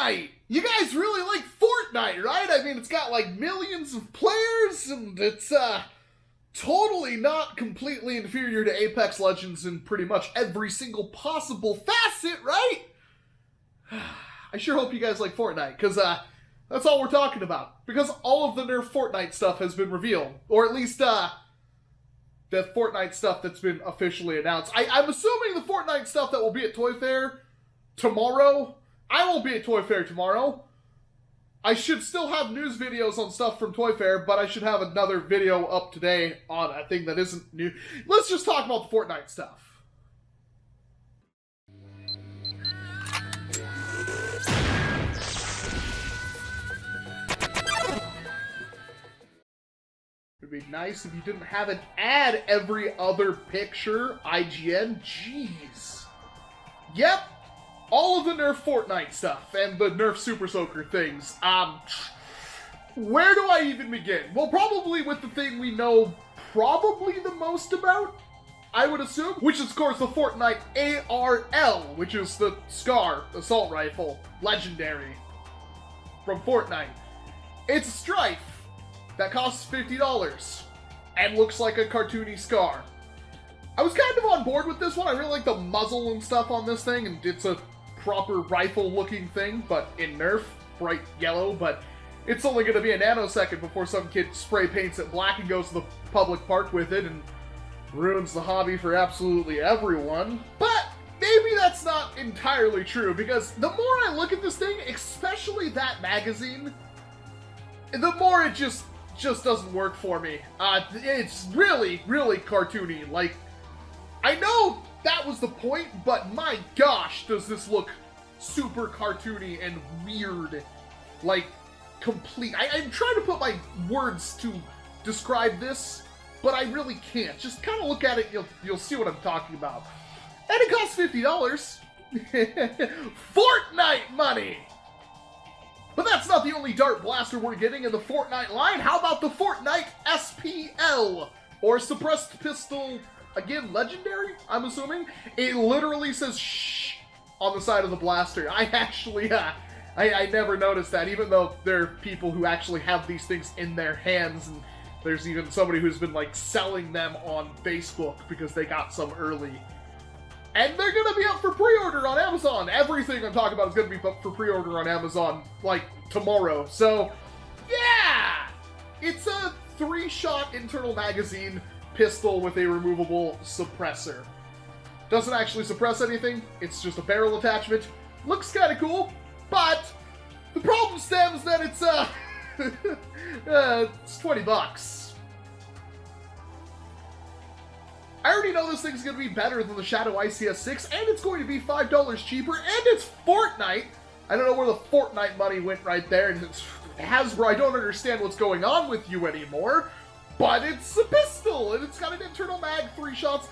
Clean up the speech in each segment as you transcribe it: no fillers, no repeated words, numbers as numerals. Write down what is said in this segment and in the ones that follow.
Fortnite! You guys really like Fortnite, right? I mean, it's got like millions of players, and it's totally not completely inferior to Apex Legends in pretty much every single possible facet, right? I sure hope you guys like Fortnite, because that's all we're talking about. Because all of the Nerf Fortnite stuff has been revealed. Or at least, the Fortnite stuff that's been officially announced. I'm assuming the Fortnite stuff that will be at Toy Fair tomorrow. I won't be at Toy Fair tomorrow. I should still have news videos on stuff from Toy Fair, but I should have another video up today on a thing that isn't new. Let's just talk about the Fortnite stuff. It'd be nice if you didn't have an ad every other picture. IGN, jeez. Yep, all of the Nerf Fortnite stuff and the Nerf Super Soaker things. Where do I even begin? Well, probably with the thing we know probably the most about, I would assume, which is, of course, the Fortnite ARL, which is the SCAR assault rifle, legendary, from Fortnite. It's a Strife that costs $50 and looks like a cartoony SCAR. I was kind of on board with this one. I really like the muzzle and stuff on this thing, and it's a proper rifle-looking thing, but in Nerf, bright yellow, but it's only going to be a nanosecond before some kid spray paints it black and goes to the public park with it and ruins the hobby for absolutely everyone. But maybe that's not entirely true, because the more I look at this thing, especially that magazine, the more it just doesn't work for me. It's really, really cartoony. Like, I know that was the point, but my gosh, does this look super cartoony and weird. Like, complete. I'm trying to put my words to describe this, but I really can't. Just kind of look at it, you'll see what I'm talking about. And it costs $50. Fortnite money! But that's not the only dart blaster we're getting in the Fortnite line. How about the FORTNITE SPL? Or Suppressed Pistol, again, legendary, I'm assuming? It literally says shh on the side of the blaster. I actually, I never noticed that, even though there are people who actually have these things in their hands, and there's even somebody who's been, like, selling them on Facebook because they got some early. And they're going to be up for pre-order on Amazon. Everything I'm talking about is going to be up for pre-order on Amazon, like, tomorrow. So, yeah! It's a 3-shot internal magazine pistol with a removable suppressor. Doesn't actually suppress anything. It's just a barrel attachment. Looks kind of cool, but the problem stems that it's, it's $20. I already know this thing's going to be better than the Shadow ICS-6, and it's going to be $5 cheaper, and it's Fortnite. I don't know where the Fortnite money went right there, and it's Hasbro, I don't understand what's going on with you anymore, but it's a pistol, and it's got an internal mag, 3 shots.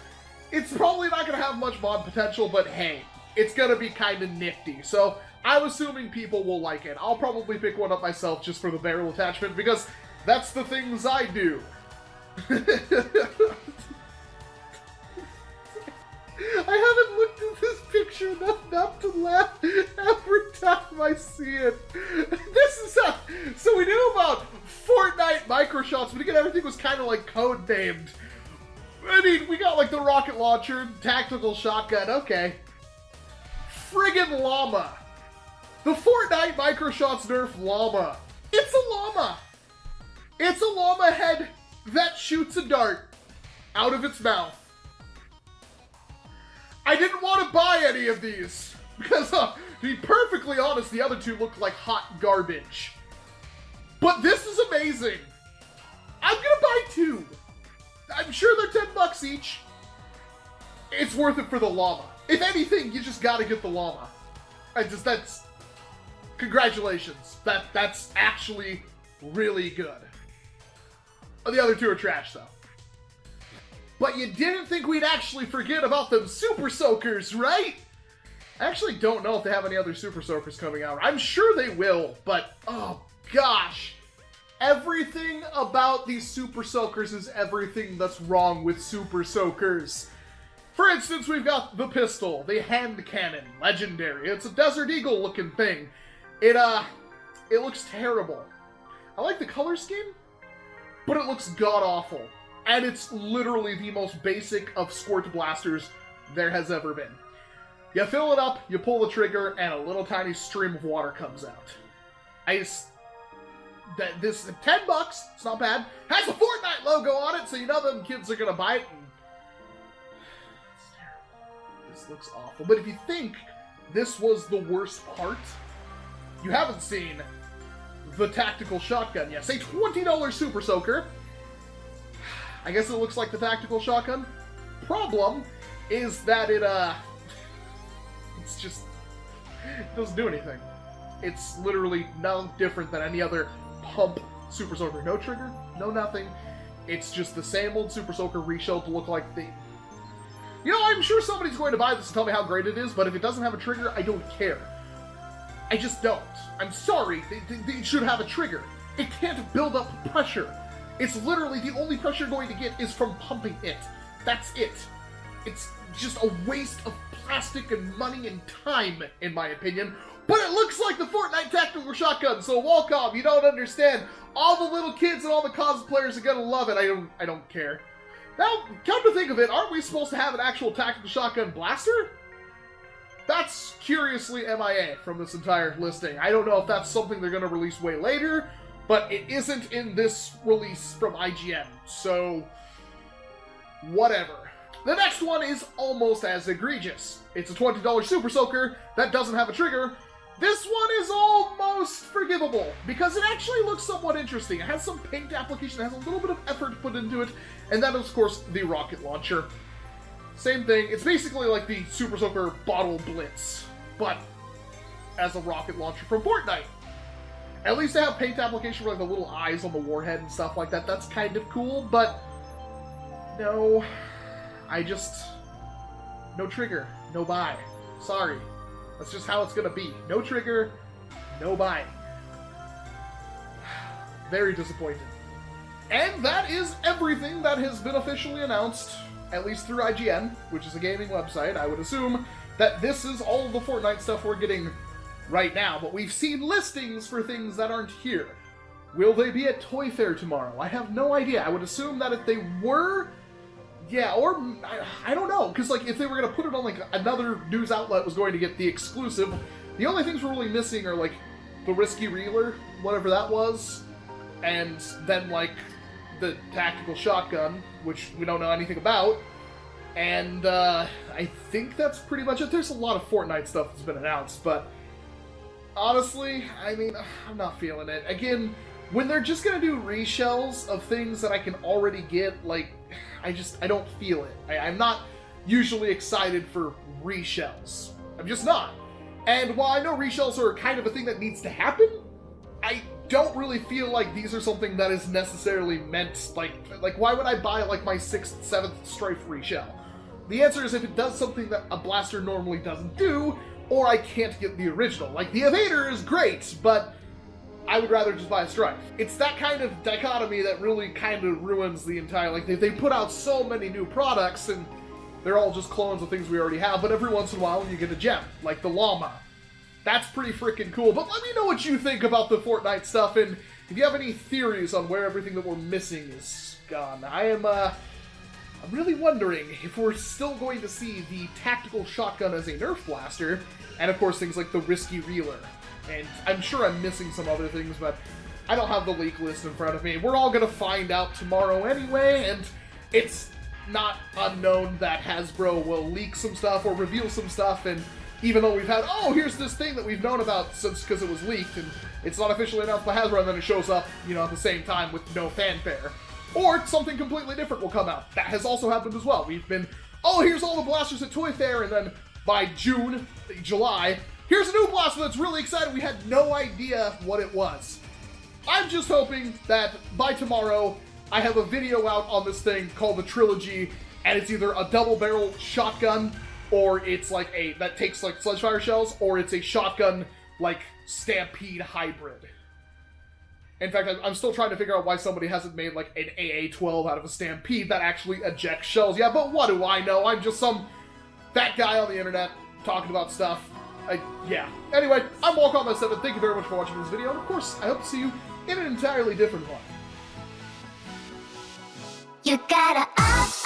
It's probably not going to have much mod potential, but hey, it's going to be kind of nifty, so I'm assuming people will like it. I'll probably pick one up myself just for the barrel attachment, because that's the things I do. I haven't looked at this picture enough not to laugh every time I see it. This is so we knew about Fortnite microshots, but again, everything was kind of like code named. I mean, we got like the rocket launcher, tactical shotgun, okay. Friggin' llama. The Fortnite microshots Nerf llama. It's a llama. It's a llama head that shoots a dart out of its mouth. I didn't want to buy any of these, because, to be perfectly honest, the other two look like hot garbage. But this is amazing. I'm gonna buy 2. I'm sure they're $10 each. It's worth it for the llama. If anything, you just gotta get the llama. That's... Congratulations. That's actually really good. The other 2 are trash, though. But you didn't think we'd actually forget about them Super Soakers, right? I actually don't know if they have any other Super Soakers coming out. I'm sure they will, but oh gosh. Everything about these Super Soakers is everything that's wrong with Super Soakers. For instance, we've got the pistol, the hand cannon, legendary. It's a Desert Eagle looking thing. It looks terrible. I like the color scheme, but it looks god-awful. And it's literally the most basic of squirt blasters there has ever been. You fill it up, you pull the trigger, and a little tiny stream of water comes out. This is $10, it's not bad. Has the Fortnite logo on it, so you know them kids are gonna buy it. And it's terrible. This looks awful. But if you think this was the worst part, you haven't seen the tactical shotgun yet. Say $20 Super Soaker. I guess it looks like the tactical shotgun. Problem is that it's just, it doesn't do anything. It's literally no different than any other pump Super Soaker. No trigger, no nothing. It's just the same old Super Soaker reshelled to look like the... You know, I'm sure somebody's going to buy this and tell me how great it is, but if it doesn't have a trigger, I don't care. I just don't. I'm sorry, they should have a trigger. It can't build up pressure. It's literally the only pressure you're going to get is from pumping it. That's it. It's just a waste of plastic and money and time, in my opinion. But it looks like the Fortnite tactical shotgun, so Walcom, you don't understand. All the little kids and all the cosplayers are gonna love it. I don't care. Now, come to think of it, aren't we supposed to have an actual tactical shotgun blaster? That's curiously MIA from this entire listing. I don't know if that's something they're gonna release way later, but it isn't in this release from IGN, so whatever. The next one is almost as egregious. It's a $20 Super Soaker that doesn't have a trigger. This one is almost forgivable, because it actually looks somewhat interesting. It has some paint application, it has a little bit of effort put into it, and that is, of course, the rocket launcher. Same thing, it's basically like the Super Soaker Bottle Blitz, but as a rocket launcher from Fortnite. At least they have paint application for like the little eyes on the warhead and stuff like that. That's kind of cool, but no, no trigger, no buy. Sorry. That's just how it's gonna be. No trigger, no buy. Very disappointed. And that is everything that has been officially announced, at least through IGN, which is a gaming website. I would assume that this is all the Fortnite stuff we're getting right now, but we've seen listings for things that aren't here. Will they be at Toy Fair tomorrow? I have no idea. I would assume that if they were, yeah, or I don't know, because like if they were going to put it on like another news outlet was going to get the exclusive, the only things we're really missing are like the Risky Reeler, whatever that was, and then like the tactical shotgun, which we don't know anything about, and I think that's pretty much it. There's a lot of Fortnite stuff that's been announced, but honestly, I mean, I'm not feeling it. Again, when they're just gonna do reshells of things that I can already get, like, I don't feel it. I'm not usually excited for reshells. I'm just not. And while I know reshells are kind of a thing that needs to happen, I don't really feel like these are something that is necessarily meant, like why would I buy, like, my 6th, 7th Strife reshell? The answer is if it does something that a blaster normally doesn't do, or I can't get the original. Like, the Evader is great, but I would rather just buy a Strife. It's that kind of dichotomy that really kind of ruins the entire, like, they put out so many new products, and they're all just clones of things we already have, but every once in a while you get a gem, like the Llama. That's pretty freaking cool, but let me know what you think about the Fortnite stuff, and if you have any theories on where everything that we're missing is gone. I'm really wondering if we're still going to see the tactical shotgun as a Nerf blaster, and of course things like the Risky Reeler. And I'm sure I'm missing some other things, but I don't have the leak list in front of me. We're all going to find out tomorrow anyway, and it's not unknown that Hasbro will leak some stuff or reveal some stuff, and even though we've had, oh, here's this thing that we've known about since because it was leaked, and it's not officially announced by Hasbro, and then it shows up, you know, at the same time with no fanfare. Or something completely different will come out. That has also happened as well. We've been, oh, here's all the blasters at Toy Fair, and then by June, July, here's a new blaster that's really exciting. We had no idea what it was. I'm just hoping that by tomorrow, I have a video out on this thing called the Trilogy, and it's either a double-barrel shotgun, or it's like that takes like sledgefire shells, or it's a shotgun like Stampede hybrid. In fact, I'm still trying to figure out why somebody hasn't made like an AA-12 out of a Stampede that actually ejects shells. Yeah, but what do I know? I'm just some fat guy on the internet talking about stuff. Yeah. Anyway, I'm Walcom S7. Thank you very much for watching this video, and of course, I hope to see you in an entirely different one. You gotta